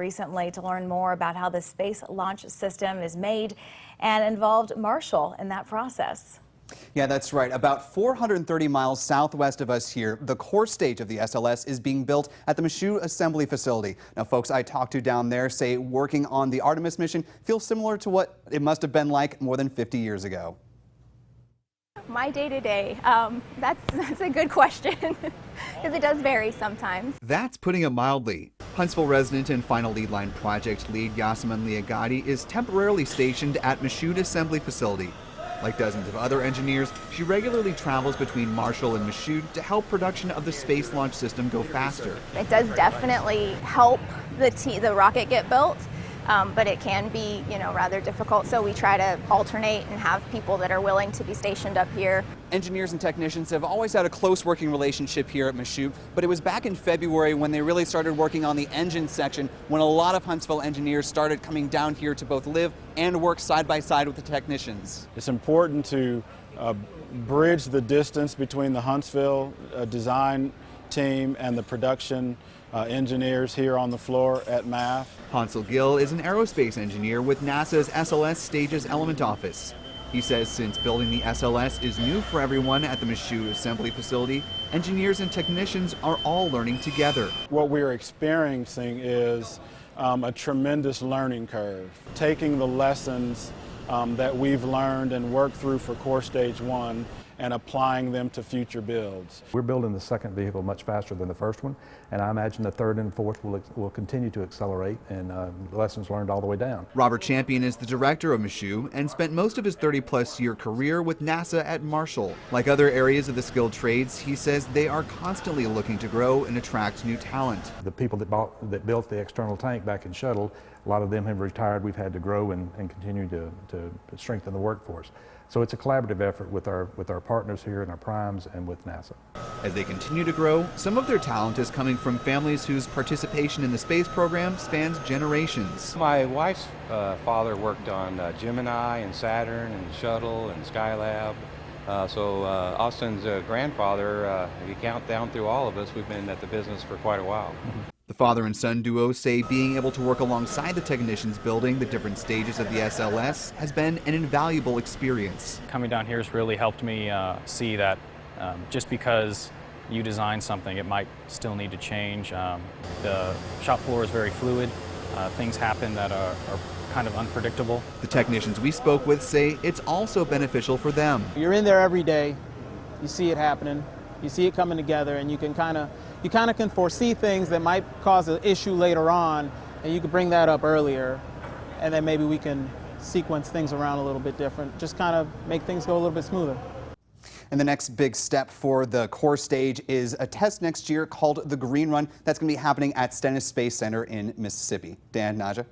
recently to learn more about how the space launch system is made and involved Marshall in that process. Yeah, that's right. About 430 miles southwest of us here, the core stage of the SLS is being built at the Michoud assembly facility. Now, folks I talked to down there say working on the Artemis mission feels similar to what it must have been like more than 50 years ago. My day-to-day, that's a good question because it does vary sometimes. That's putting it mildly. Huntsville resident and final lead line project lead Yasemin Liagati is temporarily stationed at Michoud assembly facility. Like dozens of other engineers, she regularly travels between Marshall and Michoud to help production of the space launch system go faster. It does definitely help the rocket get built, but it can be, rather difficult. So we try to alternate and have people that are willing to be stationed up here. Engineers and technicians have always had a close working relationship here at Michoud, but it was back in February when they really started working on the engine section, when a lot of Huntsville engineers started coming down here to both live and work side by side with the technicians. It's important to bridge the distance between the Huntsville design team and the production engineers here on the floor at MAF. Hansel Gill is an aerospace engineer with NASA's SLS Stages Element Office. He says since building the SLS is new for everyone at the Michoud assembly facility, engineers and technicians are all learning together. What we're experiencing is a tremendous learning curve. Taking the lessons that we've learned and worked through for Core Stage 1 and applying them to future builds. We're building the second vehicle much faster than the first one, and I imagine the third and fourth will continue to accelerate, and lessons learned all the way down. Robert Champion is the director of Michoud and spent most of his 30-plus year career with NASA at Marshall. Like other areas of the skilled trades, he says they are constantly looking to grow and attract new talent. The people that built the external tank back in Shuttle, a lot of them have retired. We've had to grow and continue to strengthen the workforce. So it's a collaborative effort with our partners here and our primes and with NASA. As they continue to grow, some of their talent is coming from families whose participation in the space program spans generations. My wife's father worked on Gemini and Saturn and Shuttle and Skylab. So Austin's grandfather, if you count down through all of us, we've been at the business for quite a while. The father and son duo say being able to work alongside the technicians building the different stages of the SLS has been an invaluable experience. Coming down here has really helped me see that just because you design something, it might still need to change. The shop floor is very fluid. Things happen that are kind of unpredictable. The technicians we spoke with say it's also beneficial for them. You're in there every day, you see it happening, you see it coming together, and you kind of can foresee things that might cause an issue later on, and you can bring that up earlier, and then maybe we can sequence things around a little bit different, just kind of make things go a little bit smoother. And the next big step for the core stage is a test next year called the Green Run. That's going to be happening at Stennis Space Center in Mississippi. Dan, Naja.